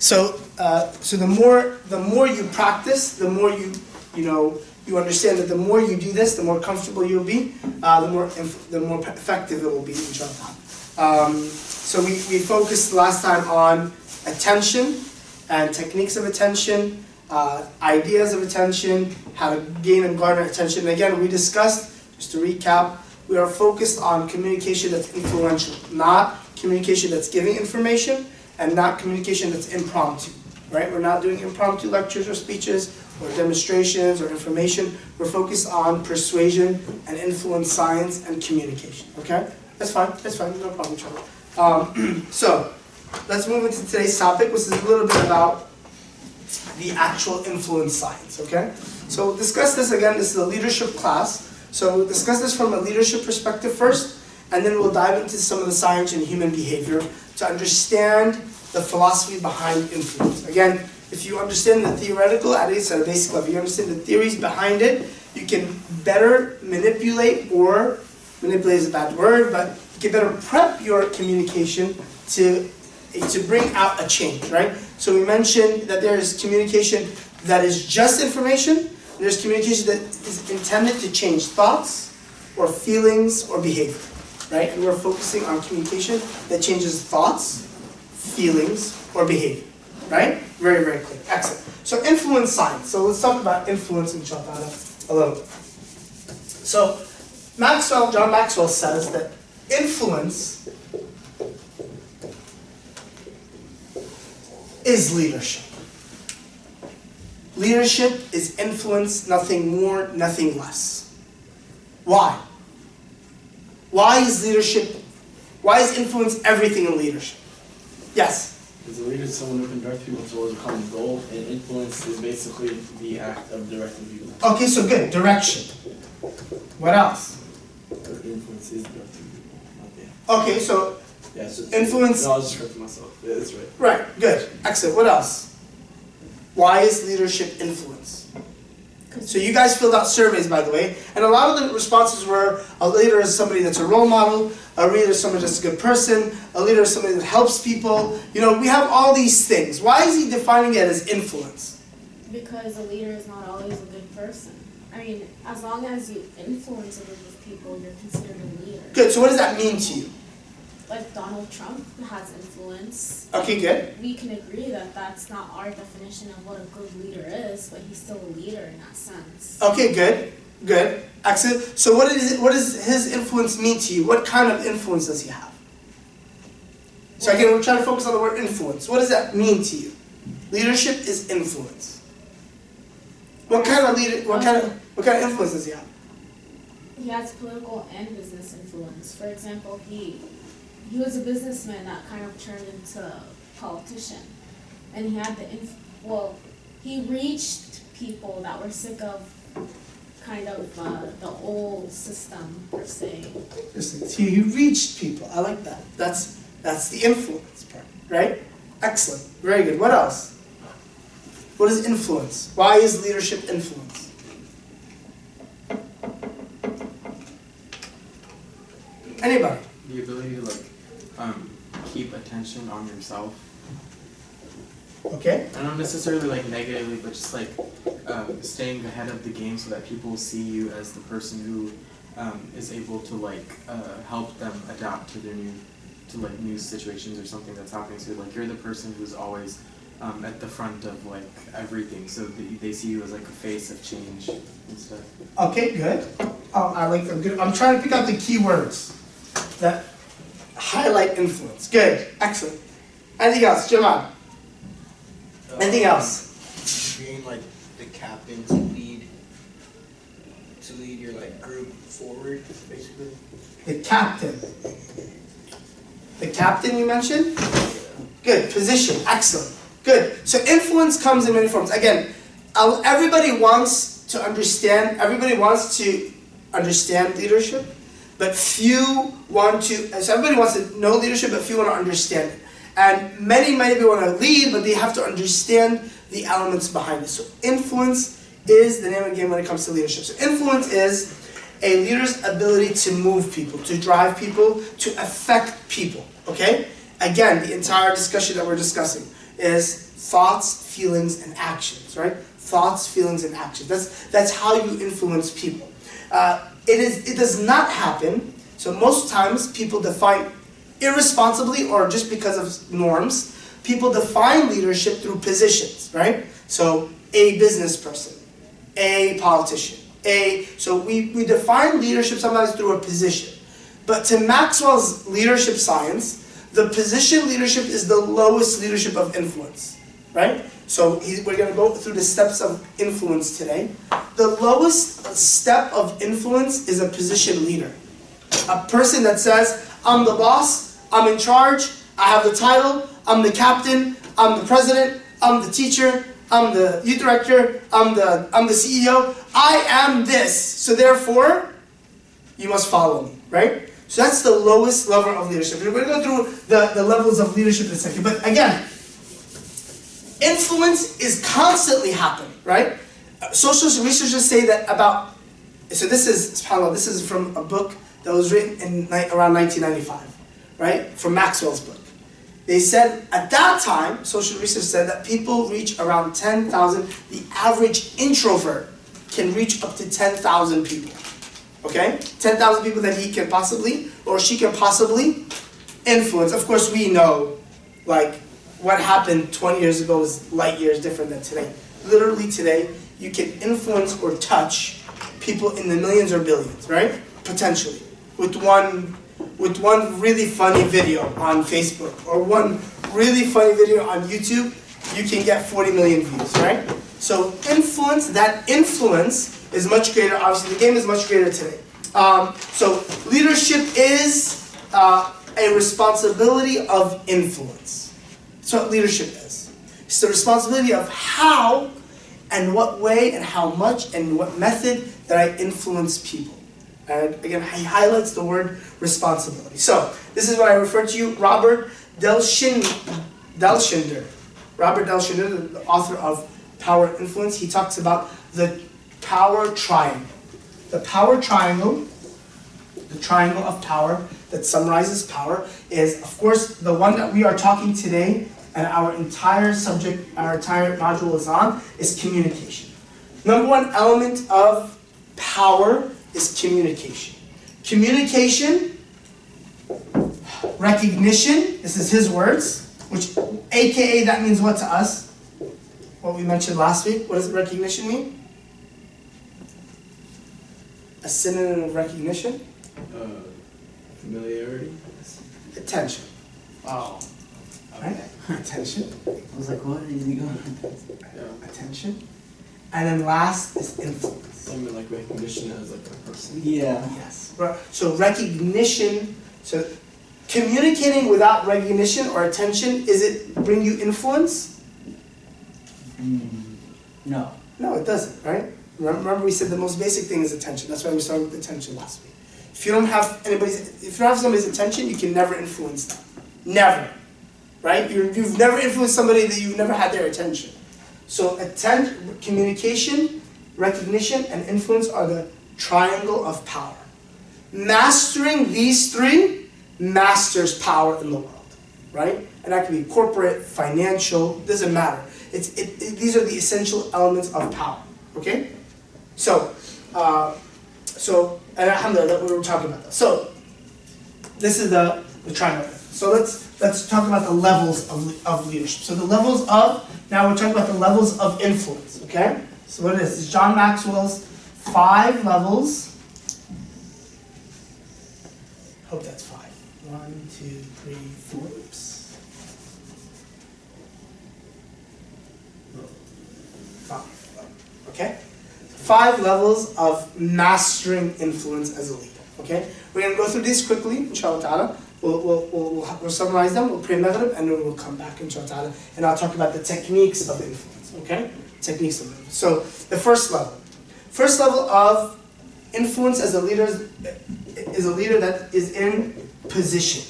So the more you practice, the more you understand that the more you do this, the more comfortable you'll be, the more effective it will be, inshallah. So we focused last time on attention and techniques of attention, ideas of attention, how to gain and garner attention. And again, we discussed, just to recap, we are focused on communication that's influential, not communication that's giving information, and not communication that's impromptu, right? We're not doing impromptu lectures or speeches or demonstrations or information. We're focused on persuasion and influence science and communication, okay? That's fine, no problem, Charlie. So, let's move into today's topic, which is a little bit about the actual influence science, okay? So we'll discuss this again. This is a leadership class. So we'll discuss this from a leadership perspective first, and then we'll dive into some of the science and human behavior to understand the philosophy behind influence. Again, if you understand the theoretical, at least at a basic level, you understand the theories behind it, you can better manipulate is a bad word, but you can better prep your communication to bring out a change, right? So we mentioned that there is communication that is just information, and there's communication that is intended to change thoughts or feelings or behavior, right? And we're focusing on communication that changes thoughts, feelings, or behavior, right? Very, very clear. Excellent. So influence science. So let's talk about influence, inshallah, a little bit. So John Maxwell says that influence is leadership. Leadership is influence, nothing more, nothing less. Why? Why is influence everything in leadership? Yes? Because a leader is someone who can direct people towards a common goal, and influence is basically the act of directing people. Okay, so good. Direction. What else? Influence is directing people, not the act. Okay, so yeah, it's just, influence. No, I was just correcting myself. Yeah, that's right. Right, good. Excellent. What else? Why is leadership influence? So you guys filled out surveys, by the way, and a lot of the responses were a leader is somebody that's a role model, a leader is somebody that's a good person, a leader is somebody that helps people. You know, we have all these things. Why is he defining it as influence? Because a leader is not always a good person. I mean, as long as you influence a group of people, you're considered a leader. Good, so what does that mean to you? Like Donald Trump has influence. Okay, good. We can agree that that's not our definition of what a good leader is, but he's still a leader in that sense. Okay, good. Excellent. So what does his influence mean to you? What kind of influence does he have? So again, we're trying to focus on the word influence. What does that mean to you? Leadership is influence. What kind of influence does he have? He has political and business influence. For example, he was a businessman that kind of turned into a politician, and he had he reached people that were sick of kind of the old system per se. He reached people. I like that. That's the influence part, right? Excellent. Very good. What else? What is influence? Why is leadership influence? Anybody? The ability to keep attention on yourself. Okay. And not necessarily negatively, but just staying ahead of the game so that people see you as the person who is able to help them adapt to their new situations or something that's happening. So you're the person who's always at the front of everything, so they see you as a face of change and stuff. Okay, good. Oh, I like them. Good. I'm trying to pick out the key words that highlight influence. Good. Excellent. Anything else, Jamal? Anything else? Being the captain to lead your group forward, basically. The captain. The captain you mentioned? Good. Position. Excellent. Good. So influence comes in many forms. Again, everybody wants to understand leadership, but few want to, so everybody wants to know leadership, but few want to understand it. And many people want to lead, but they have to understand the elements behind it. So influence is the name of the game when it comes to leadership. So influence is a leader's ability to move people, to drive people, to affect people, okay? Again, the entire discussion that we're discussing is thoughts, feelings, and actions, right? Thoughts, feelings, and actions. That's how you influence people. It does not happen. So most times people define irresponsibly or just because of norms. People define leadership through positions, right? So a business person, a politician, so we define leadership sometimes through a position. But to Maxwell's leadership science, the position leadership is the lowest leadership of influence, right? So we're going to go through the steps of influence today. The lowest step of influence is a position leader. A person that says, I'm the boss, I'm in charge, I have the title, I'm the captain, I'm the president, I'm the teacher, I'm the youth director, I'm the CEO, I am this, so therefore, you must follow me, right? So that's the lowest level of leadership. We're going to go through the levels of leadership in a second. But again, influence is constantly happening, right? Social researchers say that about, so this is from a book that was written in around 1995, right? From Maxwell's book. They said at that time, social research said that people reach around 10,000. The average introvert can reach up to 10,000 people. Okay? 10,000 people that he can possibly, or she can possibly influence. Of course, we know, like, what happened 20 years ago is light years different than today. Literally today, you can influence or touch people in the millions or billions, right? Potentially. With one really funny video on Facebook or one really funny video on YouTube, you can get 40 million views, right? So that influence is much greater. Obviously, the game is much greater today. So leadership is a responsibility of influence. That's what leadership is. It's the responsibility of how and what way and how much and what method that I influence people. And again, he highlights the word responsibility. So this is what I refer to you, Robert Delschinder. Robert Delschinder, the author of Power and Influence, he talks about the power triangle. The power triangle, the triangle of power that summarizes power, is, of course, the one that we are talking today, and our entire subject, our entire module is on, is communication. Number one element of power is communication. Communication, recognition, this is his words, which, AKA, that means what to us? What we mentioned last week. What does recognition mean? A synonym of recognition? Familiarity? Attention. Oh. Right? Attention. I was like, what are you going? Yeah. Attention. And then last is influence. Something like recognition as like a person. Yeah. Yes. So recognition, so communicating without recognition or attention, is it bring you influence? No. No, it doesn't, right? Remember we said the most basic thing is attention. That's why we started with attention last week. If you don't have somebody's attention, you can never influence them. Never. Right? You've never influenced somebody that you've never had their attention. So communication, recognition, and influence are the triangle of power. Mastering these three masters power in the world, right? And that can be corporate, financial, doesn't matter. These are the essential elements of power, okay? So, and alhamdulillah, we were talking about that. So, this is the triangle. So let's talk about the levels of leadership. So the levels of, now we're talking about the levels of influence, okay? So what it is John Maxwell's 5 levels. Hope that's 5. 1, 2, 3, 4, oops. 5, okay? 5 levels of mastering influence as a leader, okay? We're going to go through these quickly, inshallah ta'ala. We'll summarize them, we'll pray Maghrib, and then we'll come back, inshallah ta'ala, and I'll talk about the techniques of influence, okay? Techniques of influence. So, the first level. First level of influence as a leader is a leader that is in position.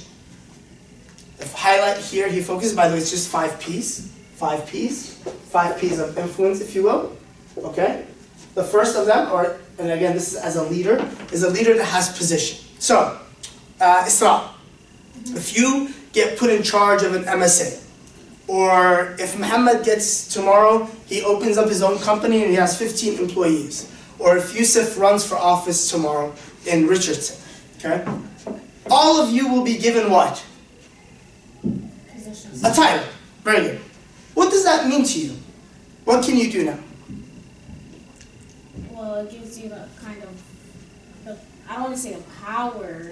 The highlight here, he focuses, by the way, it's just 5 P's. 5 P's. 5 P's of influence, if you will, okay? The first of them, and again, this is as a leader, is a leader that has position. So, Isra. If you get put in charge of an MSA, Or if Muhammad gets tomorrow, he opens up his own company and he has 15 employees. Or if Yusuf runs for office tomorrow in Richardson, okay? All of you will be given what? Positions. A title. Very good. What does that mean to you? What can you do now? Well, it gives you the kind of, I don't want to say the power,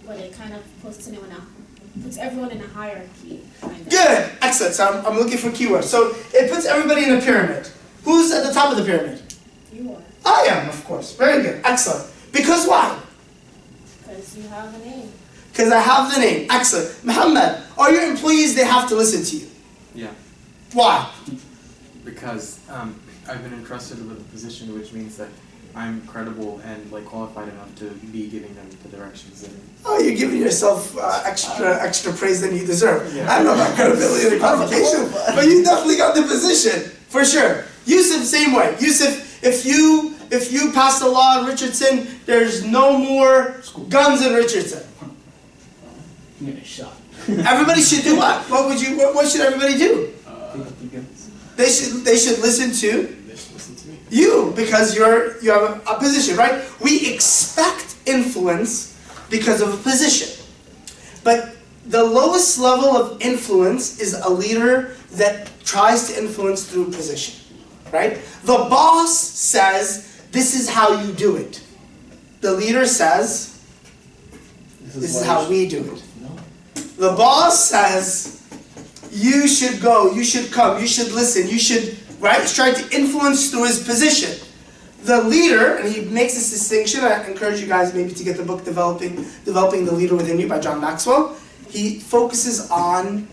but it kind of puts everyone in a hierarchy. Kind of. Good. Excellent. So I'm looking for keywords. So it puts everybody in a pyramid. Who's at the top of the pyramid? You are. I am, of course. Very good. Excellent. Because why? Because you have a name. Because I have the name. Excellent. Muhammad, are your employees, they have to listen to you? Yeah, Why? because I've been entrusted with a position, which means that I'm credible and like qualified enough to be giving them the directions that. Oh, you're giving yourself extra praise than you deserve. Yeah. I don't know about credibility and qualification, but you definitely got the position, for sure. Yusuf, same way. Yusuf, if you pass the law in Richardson, there's no more guns in Richardson. You get shot. Everybody should do what? What should everybody do? Pick up the guns. They should listen to They should listen to me. you because you have a position, right? We expect influence because of a position. But the lowest level of influence is a leader that tries to influence through position, right? The boss says, this is how you do it. The leader says, this is how we do it. No. The boss says, you should go, you should come, you should listen, you should, right? He's trying to influence through his position. The leader, and he makes this distinction, I encourage you guys maybe to get the book Developing the Leader Within You by John Maxwell. He focuses on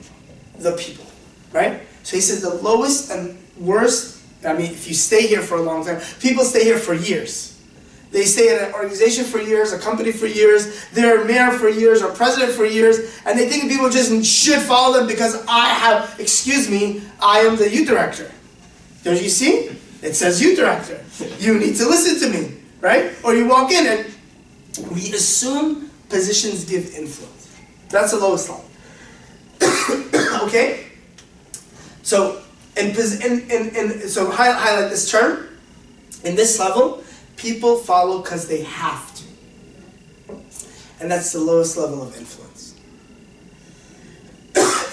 the people, right? So he says the lowest and worst, I mean, if you stay here for a long time, people stay here for years. They stay in an organization for years, a company for years, they're mayor for years, or president for years, and they think people just should follow them because I am the youth director. Don't you see? It says youth director. You need to listen to me, right? Or you walk in and we assume positions give influence. That's the lowest level. Okay? So, so highlight this term. In this level, people follow because they have to. And that's the lowest level of influence.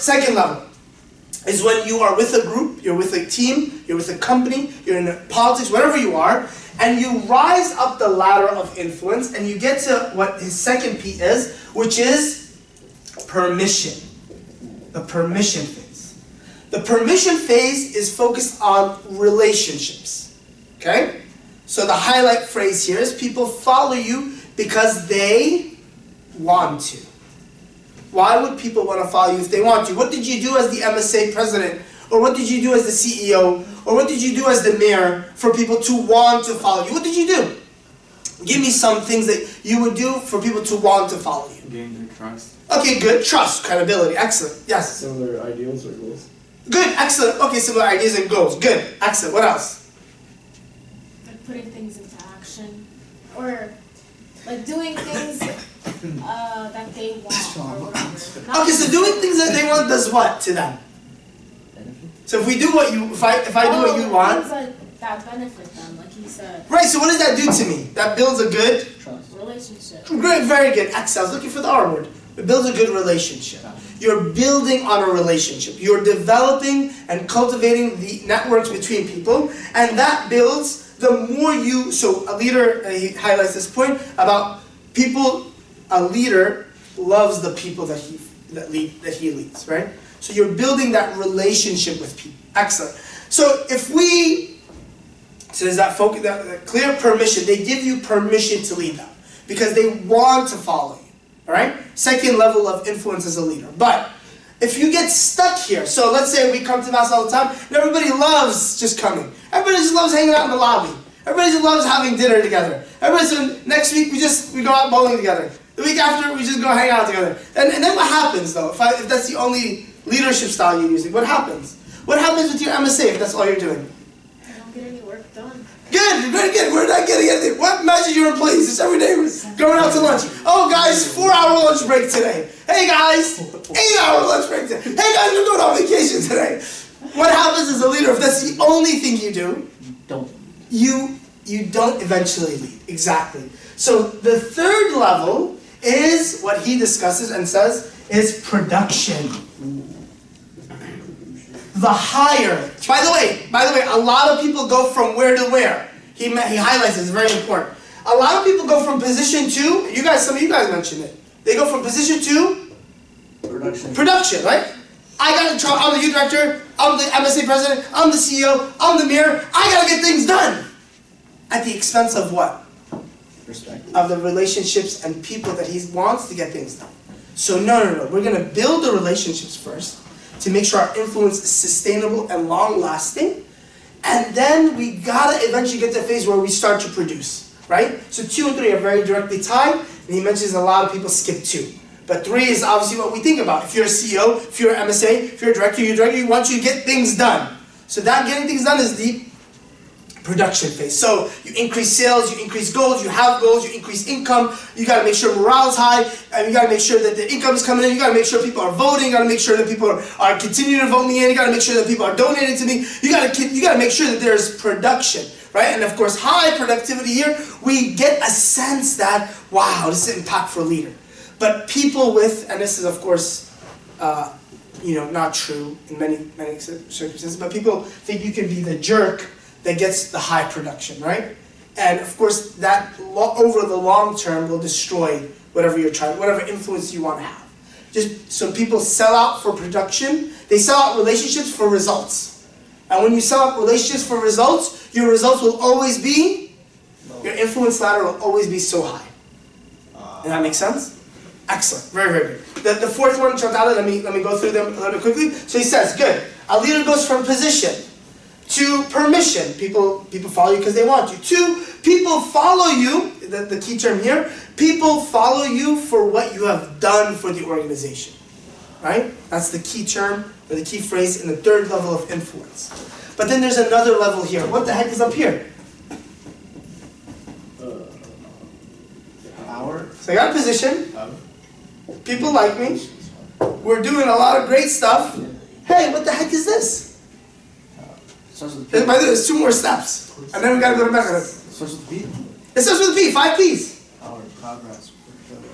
Second level is when you are with a group, you're with a team, you're with a company, you're in politics, whatever you are, and you rise up the ladder of influence and you get to what his second P is, which is permission. The permission phase. The permission phase is focused on relationships. Okay? So the highlight phrase here is people follow you because they want to. Why would people want to follow you if they want to? What did you do as the MSA president? Or what did you do as the CEO? Or what did you do as the mayor for people to want to follow you? What did you do? Give me some things that you would do for people to want to follow you. Gain their trust. Okay, good. Trust, credibility. Excellent. Yes. Similar ideals or goals. Good. Excellent. Okay, similar ideas and goals. Good. Excellent. What else? Like putting things into action, or like doing things that they want or whatever. Not Okay, so doing things that they want does what to them? So if we do what you, if I do what you want, things that benefit them, like he said. right? So what does that do to me? That builds a good, Trust. Relationship. great, very good. Excellent. I was looking for the R word. It builds a good relationship. You're building on a relationship. You're developing and cultivating the networks between people, and that builds. The more you, so a leader, he highlights this point about people. A leader loves the people that he leads, right? So you're building that relationship with people. Excellent. So if we, so there's that focus, that clear permission. They give you permission to lead them because they want to follow you. All right. Second level of influence as a leader. But if you get stuck here, so let's say we come to Mass all the time, and everybody loves just coming. Everybody just loves hanging out in the lobby. Everybody just loves having dinner together. Next week we go out bowling together. The week after we just go hang out together. And then what happens though? If that's the only leadership style you're using, what happens? What happens with your MSA if that's all you're doing? get any work done. Good, very good. We're not getting anything. What message your employees? It's every day. We're going out to lunch. Oh, guys, 4-hour lunch break today. Hey, guys, 8-hour lunch break today. Hey, guys, we're going on vacation today. What happens as a leader, if that's the only thing you do, Don't. you don't eventually lead. Exactly. So the third level is what he discusses and says is production. The higher. By the way, a lot of people go from where to where. He highlights it's very important. A lot of people go from position to, some of you guys mentioned it. They go from position to production, right? I got in trouble, I'm the youth director, I'm the MSA president, I'm the CEO, I'm the mayor, I gotta get things done. At the expense of what? Respect. Of the relationships and people that he wants to get things done. So no. We're gonna build the relationships first to make sure our influence is sustainable and long-lasting. And then we gotta eventually get to the phase where we start to produce, right? So 2 and 3 are very directly tied, and he mentions a lot of people skip 2. But 3 is obviously what we think about. If you're a CEO, if you're an MSA, if you're a director, you want you to get things done. So that getting things done is the production phase. So you increase sales, you increase goals, you have goals, you increase income, you gotta make sure morale's high, and you gotta make sure that the income's coming in, you gotta make sure people are voting, you gotta make sure that people are continuing to vote me in, you gotta make sure that people are donating to me, you gotta make sure that there's production, right? And of course, high productivity here, we get a sense that, wow, this is an impactful leader. But people with, and this is of course, not true in many circumstances, but people think you can be the jerk that gets the high production, right? And of course, that over the long term will destroy whatever influence you want to have. Just so people sell out for production, they sell out relationships for results. And when you sell out relationships for results, your results will always be, your influence ladder will always be so high. Does that make sense? Excellent, very, very good. The fourth one, Chantal, let me go through them a little bit quickly. So he says, good, a leader goes from position to permission. People follow you because they want you. 2, people follow you, the key term here, people follow you for what you have done for the organization. Right? That's the key term, or the key phrase in the third level of influence. But then there's another level here. What the heck is up here? Power. So I got a position. People like me. We're doing a lot of great stuff. Hey, what the heck is this? Starts with By P. the way, there's 2 more steps. And then we gotta go to mechanism. Starts with P. It starts with a P, 5 Ps. Power. Progress.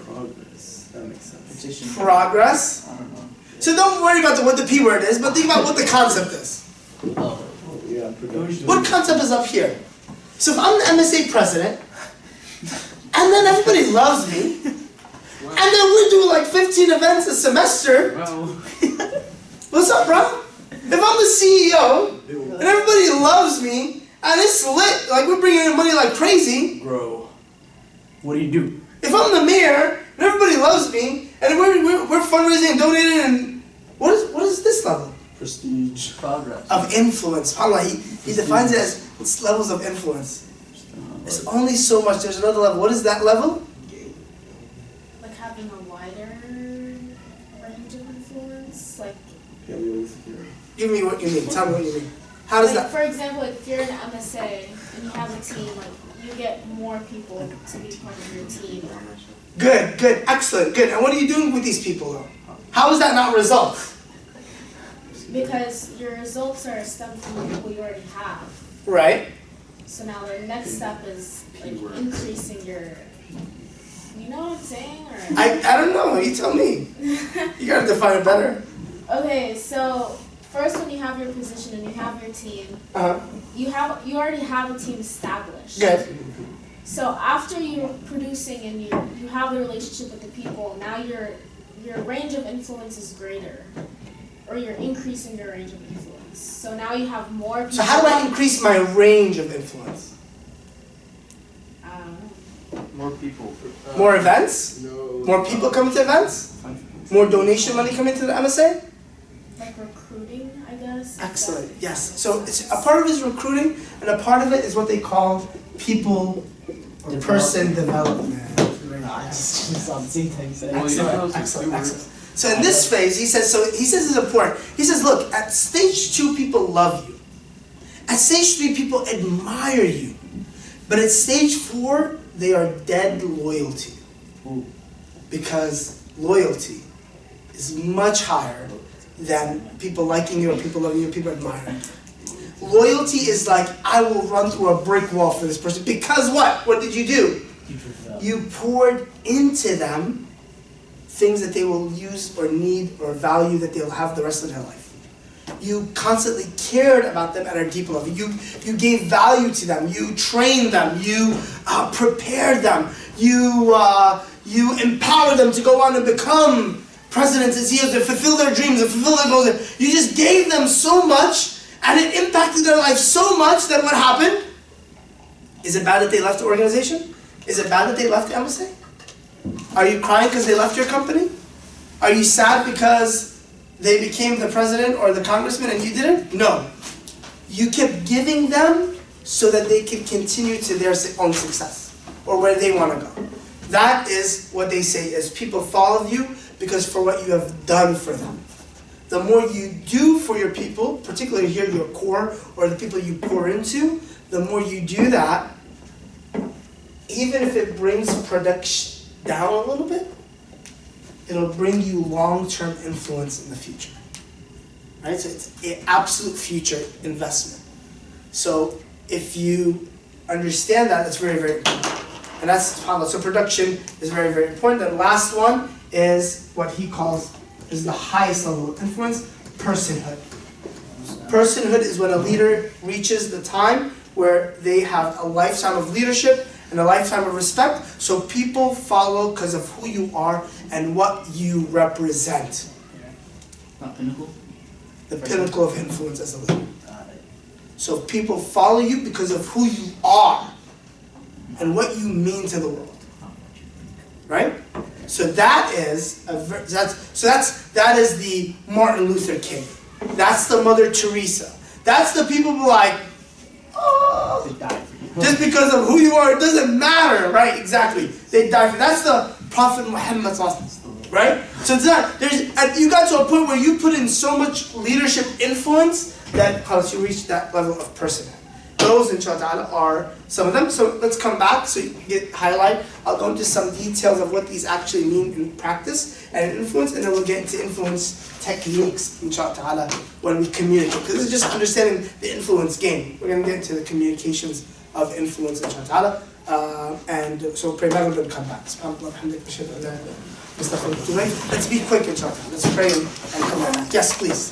Progress. That makes sense. Petition. Progress. I don't know. So don't worry about what the P word is, but think about what the concept is. Oh. Yeah, production. What concept is up here? So if I'm the MSA president, and then everybody loves me, and then we're doing like 15 events a semester, Well, what's up, bro? If I'm the CEO, and everybody loves me, and it's lit, like we're bringing in money like crazy, Grow. What do you do? if I'm the mayor, and everybody loves me, and we're fundraising and donating, and what is this level? Prestige. Progress. Of influence. SubhanAllah, he defines it as it's levels of influence. It's only so much. There's another level. What is that level? Like having a wider range of influence. Like, Give me what you mean. Tell me what you mean. How does like that? for example, if you're an MSA and you have a team, like you get more people to be part of your team. Good, excellent, good. And what are you doing with these people though? How is that not results? Because your results are a step from the people you already have. Right. So now the next step is like increasing your. You know what I'm saying? Or I don't know. You tell me. You gotta define it better. okay, so first when you have your position and you have your team, you already have a team established. Good. So after you're producing and you have the relationship with the people, now your range of influence is greater, or you're increasing your range of influence. So now you have more people. So how do I increase my range of influence? more people. More events? No. More people coming to events? More donation money coming to the MSA? Like recruiting, I guess. Excellent. Yes. So it's a part of it is recruiting, and a part of it is what they call people person development. I just saw the same thing. Well, you know, Excellent. So in this phase, he says it's important. He says, look, at stage 2, people love you. At stage 3, people admire you. But at stage 4, they are dead loyal to you. Because loyalty is much higher than people liking you or people loving you, people admiring you. Loyalty is like, I will run through a brick wall for this person. Because what? What did you do? You poured into them things that they will use or need or value that they'll have the rest of their life. You constantly cared about them at a deep level. You gave value to them. You trained them. You prepared them. You empowered them to go on and become presidents and CEOs, to fulfill their dreams and fulfill their goals. You just gave them so much, and it impacted their life so much that what happened? Is it bad that they left the organization? Is it bad that they left the embassy? Are you crying because they left your company? Are you sad because they became the president or the congressman and you didn't? No. You kept giving them so that they could continue to their own success or where they want to go. That is what they say is people follow you because for what you have done for them. The more you do for your people, particularly here your core or the people you pour into, the more you do that, even if it brings production down a little bit, it'll bring you long-term influence in the future. Right? So it's an absolute future investment. So if you understand that, it's very, very important. And that's SubhanAllah. So production is very, very important. And the last one is what he calls is the highest level of influence, personhood. Personhood is when a leader reaches the time where they have a lifetime of leadership and a lifetime of respect, so people follow because of who you are and what you represent. Not pinnacle? The pinnacle of influence as a leader. So people follow you because of who you are and what you mean to the world. Right? So that is that is the Martin Luther King. That's the Mother Teresa. That's the people who are like, oh, They died for you. just because of who you are, it doesn't matter, right? Exactly. They died for. That's the Prophet Muhammad, right? So it's not, you got to a point where you put in so much leadership influence that you reach that level of personhood. Those, inshallah, are some of them. So let's come back so you can get highlight. I'll go into some details of what these actually mean in practice and in influence, and then we'll get into influence techniques, inshallah, when we communicate. Because this is just understanding the influence game. We're going to get into the communications of influence, inshallah. And so pray Maghrib and come back. Let's be quick, inshallah. Let's pray and come back. Yes, please.